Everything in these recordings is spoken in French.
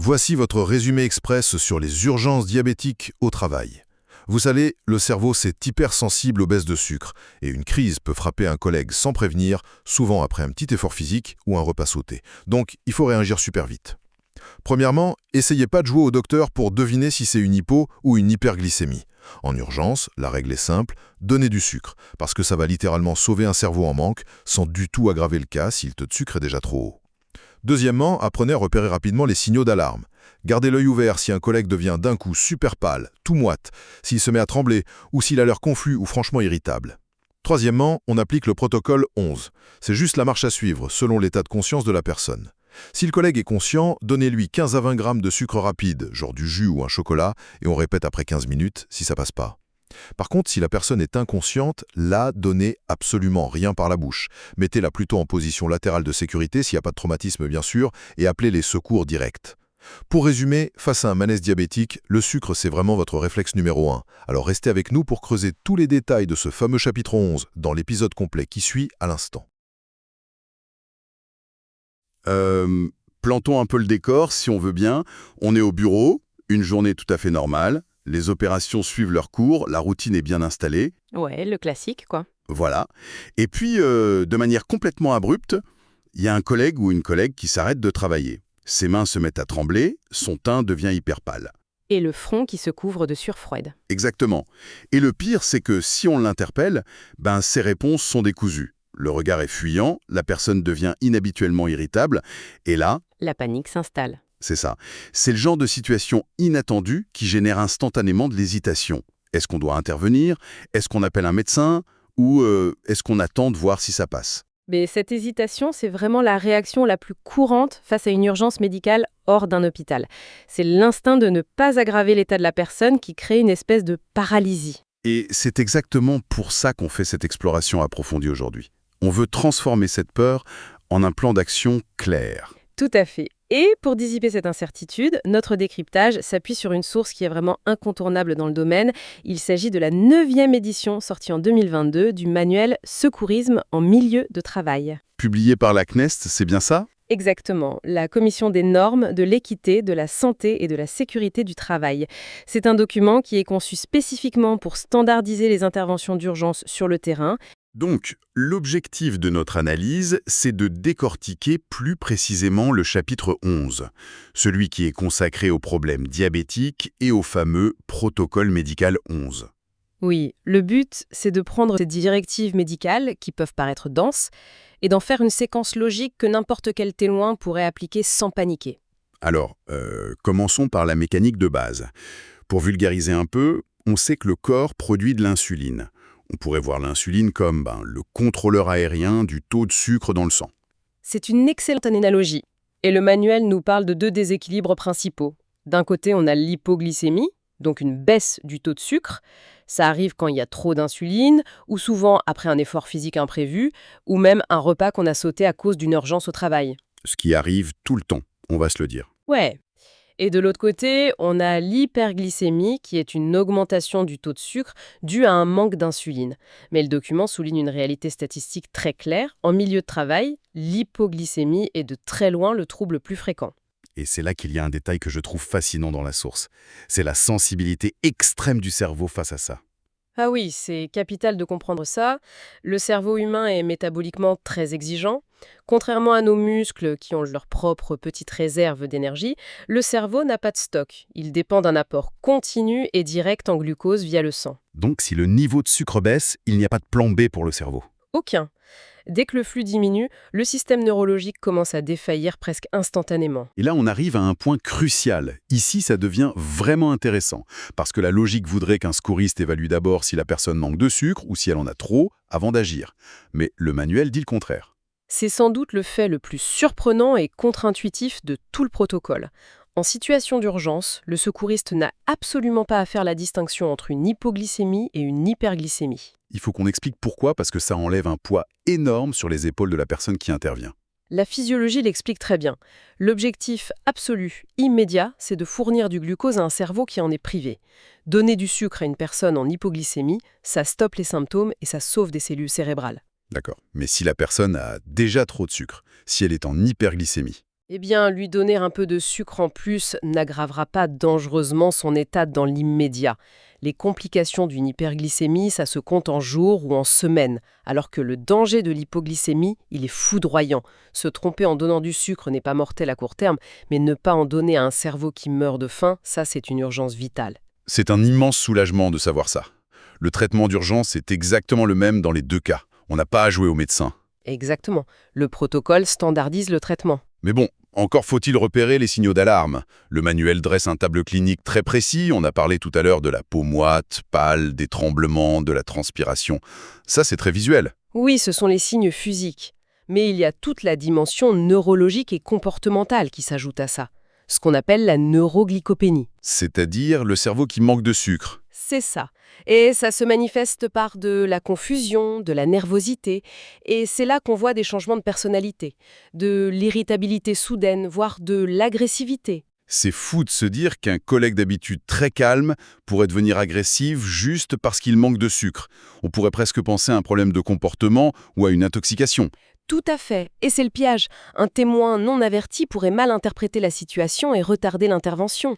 Voici votre résumé express sur les urgences diabétiques au travail. Vous savez, le cerveau c'est hypersensible aux baisses de sucre et une crise peut frapper un collègue sans prévenir, souvent après un petit effort physique ou un repas sauté. Donc, il faut réagir super vite. Premièrement, essayez pas de jouer au docteur pour deviner si c'est une hypo ou une hyperglycémie. En urgence, la règle est simple, donnez du sucre, parce que ça va littéralement sauver un cerveau en manque, sans du tout aggraver le cas si le taux de sucre est déjà trop haut. Deuxièmement, apprenez à repérer rapidement les signaux d'alarme. Gardez l'œil ouvert si un collègue devient d'un coup super pâle, tout moite, s'il se met à trembler ou s'il a l'air confus ou franchement irritable. Troisièmement, on applique le protocole 11. C'est juste la marche à suivre, selon l'état de conscience de la personne. Si le collègue est conscient, donnez-lui 15 à 20 grammes de sucre rapide, genre du jus ou un chocolat, et on répète après 15 minutes si ça passe pas. Par contre, si la personne est inconsciente, là, donnez absolument rien par la bouche. Mettez-la plutôt en position latérale de sécurité s'il n'y a pas de traumatisme bien sûr, et appelez les secours directs. Pour résumer, face à un malaise diabétique, le sucre c'est vraiment votre réflexe numéro 1. Alors restez avec nous pour creuser tous les détails de ce fameux chapitre 11 dans l'épisode complet qui suit à l'instant. Plantons un peu le décor, si on veut bien. On est au bureau, une journée tout à fait normale. Les opérations suivent leur cours, la routine est bien installée. Ouais, le classique, quoi. Voilà. Et puis, de manière complètement abrupte, il y a un collègue ou une collègue qui s'arrête de travailler. Ses mains se mettent à trembler, son teint devient hyper pâle. Et le front qui se couvre de sueur froide. Exactement. Et le pire, c'est que si on l'interpelle, ses réponses sont décousues. Le regard est fuyant, la personne devient inhabituellement irritable, et là, La panique s'installe. c'est ça. C'est le genre de situation inattendue qui génère instantanément de l'hésitation. Est-ce qu'on doit intervenir? Est-ce qu'on appelle un médecin? Ou est-ce qu'on attend de voir si ça passe? Mais cette hésitation, c'est vraiment la réaction la plus courante face à une urgence médicale hors d'un hôpital. C'est l'instinct de ne pas aggraver l'état de la personne qui crée une espèce de paralysie. Et c'est exactement pour ça qu'on fait cette exploration approfondie aujourd'hui. On veut transformer cette peur en un plan d'action clair. Tout à fait. Et pour dissiper cette incertitude, notre décryptage s'appuie sur une source qui est vraiment incontournable dans le domaine. Il s'agit de la 9e édition sortie en 2022 du manuel Secourisme en milieu de travail. Publié par la CNEST, c'est bien ça? Exactement, la Commission des normes, de l'équité, de la santé et de la sécurité du travail. C'est un document qui est conçu spécifiquement pour standardiser les interventions d'urgence sur le terrain. Donc, l'objectif de notre analyse, c'est de décortiquer plus précisément le chapitre 11, celui qui est consacré aux problèmes diabétiques et au fameux protocole médical 11. Oui, le but, c'est de prendre ces directives médicales, qui peuvent paraître denses, et d'en faire une séquence logique que n'importe quel témoin pourrait appliquer sans paniquer. Alors, commençons par la mécanique de base. Pour vulgariser un peu, on sait que le corps produit de l'insuline. On pourrait voir l'insuline comme le contrôleur aérien du taux de sucre dans le sang. C'est une excellente analogie. Et le manuel nous parle de 2 déséquilibres principaux. D'un côté, on a l'hypoglycémie, donc une baisse du taux de sucre. Ça arrive quand il y a trop d'insuline, ou souvent après un effort physique imprévu, ou même un repas qu'on a sauté à cause d'une urgence au travail. Ce qui arrive tout le temps, on va se le dire. Ouais. Et de l'autre côté, on a l'hyperglycémie, qui est une augmentation du taux de sucre due à un manque d'insuline. Mais le document souligne une réalité statistique très claire. En milieu de travail, l'hypoglycémie est de très loin le trouble le plus fréquent. Et c'est là qu'il y a un détail que je trouve fascinant dans la source. C'est la sensibilité extrême du cerveau face à ça. Ah oui, c'est capital de comprendre ça. Le cerveau humain est métaboliquement très exigeant. Contrairement à nos muscles qui ont leur propre petite réserve d'énergie, le cerveau n'a pas de stock. Il dépend d'un apport continu et direct en glucose via le sang. Donc si le niveau de sucre baisse, il n'y a pas de plan B pour le cerveau. Aucun. Dès que le flux diminue, le système neurologique commence à défaillir presque instantanément. Et là, on arrive à un point crucial. Ici, ça devient vraiment intéressant. Parce que la logique voudrait qu'un secouriste évalue d'abord si la personne manque de sucre ou si elle en a trop avant d'agir. Mais le manuel dit le contraire. C'est sans doute le fait le plus surprenant et contre-intuitif de tout le protocole. En situation d'urgence, le secouriste n'a absolument pas à faire la distinction entre une hypoglycémie et une hyperglycémie. Il faut qu'on explique pourquoi, parce que ça enlève un poids énorme sur les épaules de la personne qui intervient. La physiologie l'explique très bien. L'objectif absolu, immédiat, c'est de fournir du glucose à un cerveau qui en est privé. Donner du sucre à une personne en hypoglycémie, ça stoppe les symptômes et ça sauve des cellules cérébrales. D'accord. Mais si la personne a déjà trop de sucre, si elle est en hyperglycémie, Eh bien, lui donner un peu de sucre en plus n'aggravera pas dangereusement son état dans l'immédiat. Les complications d'une hyperglycémie, ça se compte en jours ou en semaines, alors que le danger de l'hypoglycémie, il est foudroyant. Se tromper en donnant du sucre n'est pas mortel à court terme, mais ne pas en donner à un cerveau qui meurt de faim, ça c'est une urgence vitale. C'est un immense soulagement de savoir ça. Le traitement d'urgence est exactement le même dans les deux cas. On n'a pas à jouer au médecin. Exactement. Le protocole standardise le traitement. Mais bon, encore faut-il repérer les signaux d'alarme. Le manuel dresse un tableau clinique très précis. On a parlé tout à l'heure de la peau moite, pâle, des tremblements, de la transpiration. Ça, c'est très visuel. Oui, ce sont les signes physiques. Mais il y a toute la dimension neurologique et comportementale qui s'ajoute à ça. Ce qu'on appelle la neuroglycopénie. C'est-à-dire le cerveau qui manque de sucre. C'est ça. Et ça se manifeste par de la confusion, de la nervosité. Et c'est là qu'on voit des changements de personnalité, de l'irritabilité soudaine, voire de l'agressivité. C'est fou de se dire qu'un collègue d'habitude très calme pourrait devenir agressif juste parce qu'il manque de sucre. On pourrait presque penser à un problème de comportement ou à une intoxication. Tout à fait. Et c'est le piège. Un témoin non averti pourrait mal interpréter la situation et retarder l'intervention.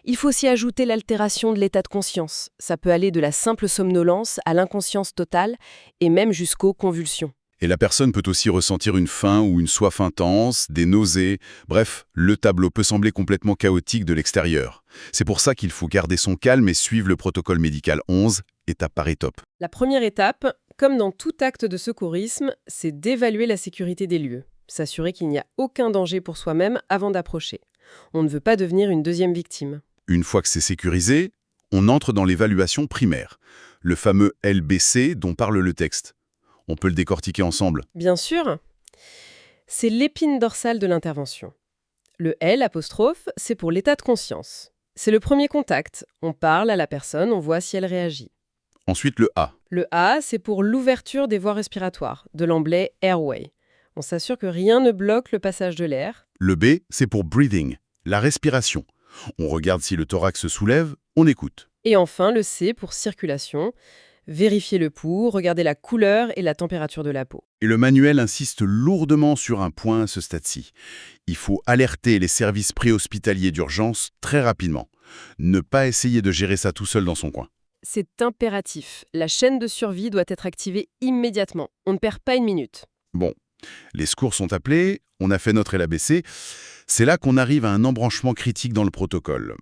Il faut aussi ajouter l'altération de l'état de conscience. Ça peut aller de la simple somnolence à l'inconscience totale et même jusqu'aux convulsions. Et la personne peut aussi ressentir une faim ou une soif intense, des nausées. Bref, le tableau peut sembler complètement chaotique de l'extérieur. C'est pour ça qu'il faut garder son calme et suivre le protocole médical 11, étape par étape. La première étape, comme dans tout acte de secourisme, c'est d'évaluer la sécurité des lieux. S'assurer qu'il n'y a aucun danger pour soi-même avant d'approcher. On ne veut pas devenir une deuxième victime. Une fois que c'est sécurisé, on entre dans l'évaluation primaire, le fameux LBC dont parle le texte. On peut le décortiquer ensemble. Bien sûr, c'est l'épine dorsale de l'intervention. Le L', c'est pour l'état de conscience. C'est le premier contact. On parle à la personne, on voit si elle réagit. Ensuite, le A. Le A, c'est pour l'ouverture des voies respiratoires, de l'anglais airway. On s'assure que rien ne bloque le passage de l'air. Le B, c'est pour breathing, la respiration. On regarde si le thorax se soulève, on écoute. Et enfin, le C pour circulation. Vérifier le pouls, regarder la couleur et la température de la peau. Et le manuel insiste lourdement sur un point à ce stade-ci. Il faut alerter les services préhospitaliers d'urgence très rapidement. Ne pas essayer de gérer ça tout seul dans son coin. C'est impératif. La chaîne de survie doit être activée immédiatement. On ne perd pas une minute. Bon, les secours sont appelés, on a fait notre LABC. C'est là qu'on arrive à un embranchement critique dans le protocole.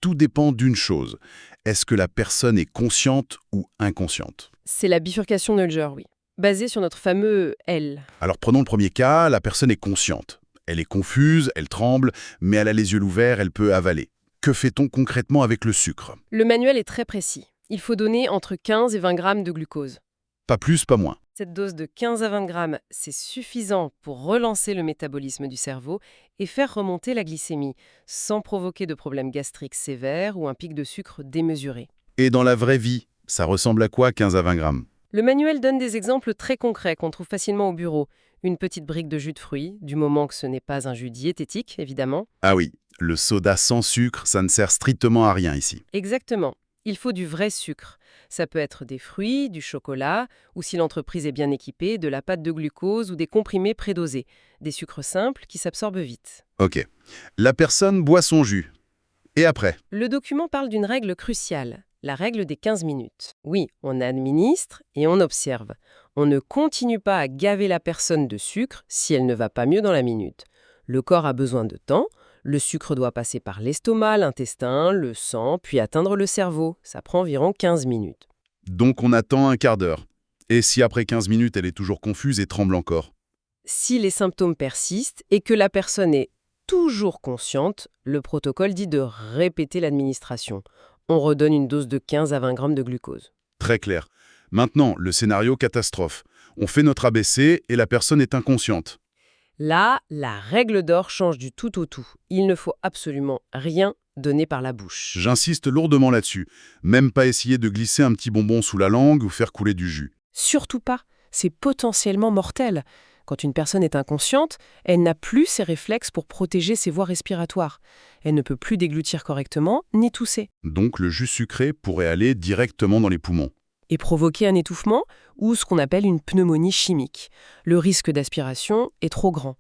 Tout dépend d'une chose. Est-ce que la personne est consciente ou inconsciente? C'est la bifurcation Nulger, oui. Basée sur notre fameux L. Alors prenons le premier cas, la personne est consciente. Elle est confuse, elle tremble, mais elle a les yeux ouverts, elle peut avaler. Que fait-on concrètement avec le sucre? Le manuel est très précis. Il faut donner entre 15 et 20 grammes de glucose. Pas plus, pas moins. Cette dose de 15 à 20 grammes, c'est suffisant pour relancer le métabolisme du cerveau et faire remonter la glycémie, sans provoquer de problèmes gastriques sévères ou un pic de sucre démesuré. Et dans la vraie vie, ça ressemble à quoi 15 à 20 grammes? Le manuel donne des exemples très concrets qu'on trouve facilement au bureau. Une petite brique de jus de fruits, du moment que ce n'est pas un jus diététique, évidemment. Ah oui, le soda sans sucre, ça ne sert strictement à rien ici. Exactement. Il faut du vrai sucre. Ça peut être des fruits, du chocolat, ou si l'entreprise est bien équipée, de la pâte de glucose ou des comprimés prédosés. Des sucres simples qui s'absorbent vite. Ok. La personne boit son jus. Et après? Le document parle d'une règle cruciale, la règle des 15 minutes. Oui, on administre et on observe. On ne continue pas à gaver la personne de sucre si elle ne va pas mieux dans la minute. Le corps a besoin de temps. Le sucre doit passer par l'estomac, l'intestin, le sang, puis atteindre le cerveau. Ça prend environ 15 minutes. Donc on attend un quart d'heure. Et si après 15 minutes, elle est toujours confuse et tremble encore? Si les symptômes persistent et que la personne est toujours consciente, le protocole dit de répéter l'administration. On redonne une dose de 15 à 20 grammes de glucose. Très clair. Maintenant, le scénario catastrophe. On fait notre ABC et la personne est inconsciente. Là, la règle d'or change du tout au tout. Il ne faut absolument rien donner par la bouche. J'insiste lourdement là-dessus. Même pas essayer de glisser un petit bonbon sous la langue ou faire couler du jus. Surtout pas. C'est potentiellement mortel. Quand une personne est inconsciente, elle n'a plus ses réflexes pour protéger ses voies respiratoires. Elle ne peut plus déglutir correctement ni tousser. Donc le jus sucré pourrait aller directement dans les poumons. Et provoquer un étouffement ou ce qu'on appelle une pneumonie chimique. Le risque d'aspiration est trop grand.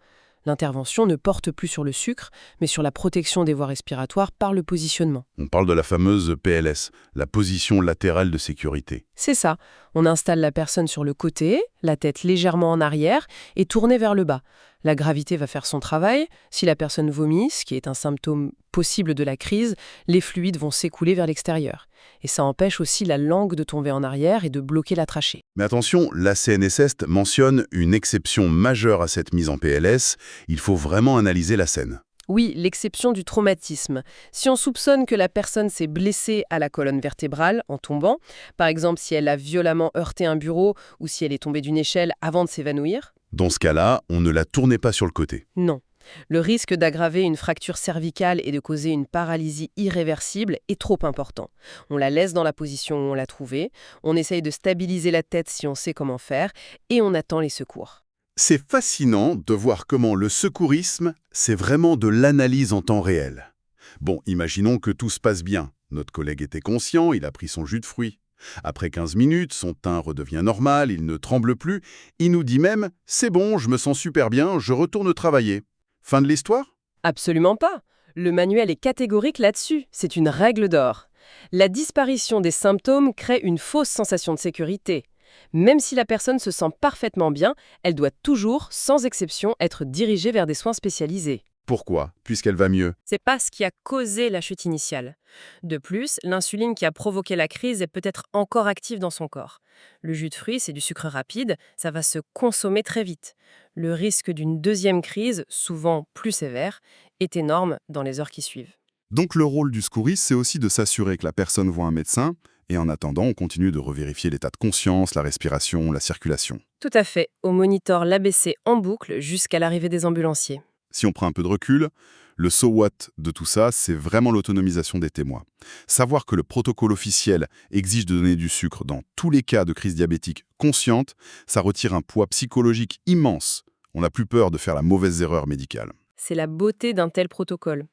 L'intervention ne porte plus sur le sucre, mais sur la protection des voies respiratoires par le positionnement. On parle de la fameuse PLS, la position latérale de sécurité. C'est ça, on installe la personne sur le côté, la tête légèrement en arrière et tournée vers le bas. La gravité va faire son travail. Si la personne vomit, ce qui est un symptôme possible de la crise, les fluides vont s'écouler vers l'extérieur. Et ça empêche aussi la langue de tomber en arrière et de bloquer la trachée. Mais attention, la CNSS mentionne une exception majeure à cette mise en PLS. Il faut vraiment analyser la scène. Oui, l'exception du traumatisme. Si on soupçonne que la personne s'est blessée à la colonne vertébrale en tombant, par exemple si elle a violemment heurté un bureau ou si elle est tombée d'une échelle avant de s'évanouir. Dans ce cas-là, on ne la tournait pas sur le côté. Non. Le risque d'aggraver une fracture cervicale et de causer une paralysie irréversible est trop important. On la laisse dans la position où on l'a trouvée, on essaye de stabiliser la tête si on sait comment faire, et on attend les secours. C'est fascinant de voir comment le secourisme, c'est vraiment de l'analyse en temps réel. Bon, imaginons que tout se passe bien. Notre collègue était conscient, il a pris son jus de fruits. Après 15 minutes, son teint redevient normal, il ne tremble plus. Il nous dit même « C'est bon, je me sens super bien, je retourne travailler ». Fin de l'histoire? Absolument pas. Le manuel est catégorique là-dessus. C'est une règle d'or. La disparition des symptômes crée une fausse sensation de sécurité. Même si la personne se sent parfaitement bien, elle doit toujours, sans exception, être dirigée vers des soins spécialisés. Pourquoi? Puisqu'elle va mieux. C'est pas ce qui a causé la chute initiale. De plus, l'insuline qui a provoqué la crise est peut-être encore active dans son corps. Le jus de fruits, c'est du sucre rapide, ça va se consommer très vite. Le risque d'une deuxième crise, souvent plus sévère, est énorme dans les heures qui suivent. Donc le rôle du secouriste, c'est aussi de s'assurer que la personne voit un médecin, et en attendant, on continue de revérifier l'état de conscience, la respiration, la circulation. Tout à fait. On monitore l'ABC en boucle jusqu'à l'arrivée des ambulanciers. Si on prend un peu de recul, le so what de tout ça, c'est vraiment l'autonomisation des témoins. Savoir que le protocole officiel exige de donner du sucre dans tous les cas de crise diabétique consciente, ça retire un poids psychologique immense. On n'a plus peur de faire la mauvaise erreur médicale. C'est la beauté d'un tel protocole.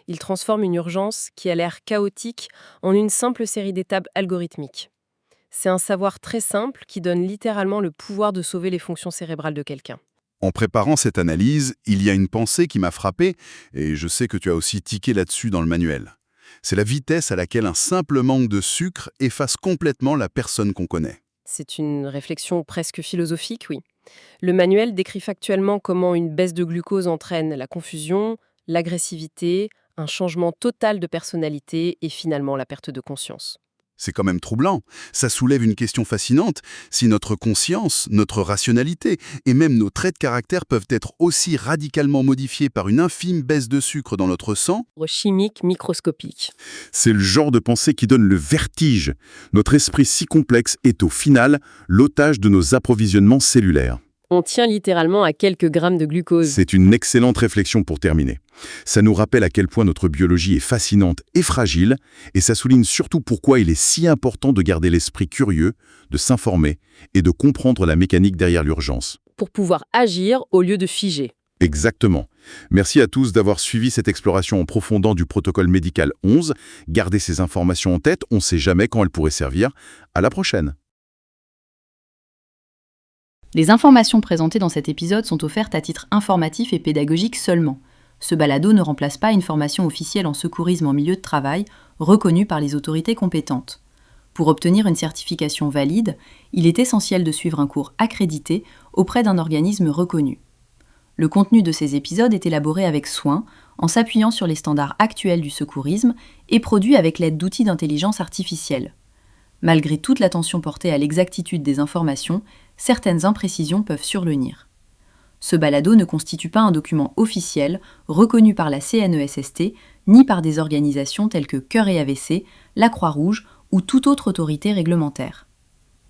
Il transforme une urgence qui a l'air chaotique en une simple série d'étapes algorithmiques. C'est un savoir très simple qui donne littéralement le pouvoir de sauver les fonctions cérébrales de quelqu'un. En préparant cette analyse, il y a une pensée qui m'a frappé, et je sais que tu as aussi tiqué là-dessus dans le manuel. C'est la vitesse à laquelle un simple manque de sucre efface complètement la personne qu'on connaît. C'est une réflexion presque philosophique, oui. Le manuel décrit factuellement comment une baisse de glucose entraîne la confusion, l'agressivité, un changement total de personnalité et finalement la perte de conscience. C'est quand même troublant. Ça soulève une question fascinante. Si notre conscience, notre rationalité et même nos traits de caractère peuvent être aussi radicalement modifiés par une infime baisse de sucre dans notre sang, Chimique microscopique. c'est le genre de pensée qui donne le vertige. Notre esprit si complexe est au final l'otage de nos approvisionnements cellulaires. On tient littéralement à quelques grammes de glucose. C'est une excellente réflexion pour terminer. Ça nous rappelle à quel point notre biologie est fascinante et fragile, et ça souligne surtout pourquoi il est si important de garder l'esprit curieux, de s'informer et de comprendre la mécanique derrière l'urgence. Pour pouvoir agir au lieu de figer. Exactement. Merci à tous d'avoir suivi cette exploration en profondeur du protocole médical 11. Gardez ces informations en tête, on ne sait jamais quand elles pourraient servir. À la prochaine. Les informations présentées dans cet épisode sont offertes à titre informatif et pédagogique seulement. Ce balado ne remplace pas une formation officielle en secourisme en milieu de travail, reconnue par les autorités compétentes. Pour obtenir une certification valide, il est essentiel de suivre un cours accrédité auprès d'un organisme reconnu. Le contenu de ces épisodes est élaboré avec soin, en s'appuyant sur les standards actuels du secourisme et produit avec l'aide d'outils d'intelligence artificielle. Malgré toute l'attention portée à l'exactitude des informations, certaines imprécisions peuvent survenir. Ce balado ne constitue pas un document officiel, reconnu par la CNESST, ni par des organisations telles que Cœur et AVC, la Croix-Rouge ou toute autre autorité réglementaire.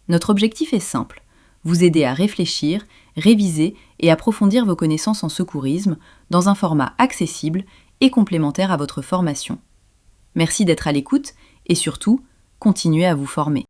Notre objectif est simple, vous aider à réfléchir, réviser et approfondir vos connaissances en secourisme dans un format accessible et complémentaire à votre formation. Merci d'être à l'écoute et surtout, continuez à vous former.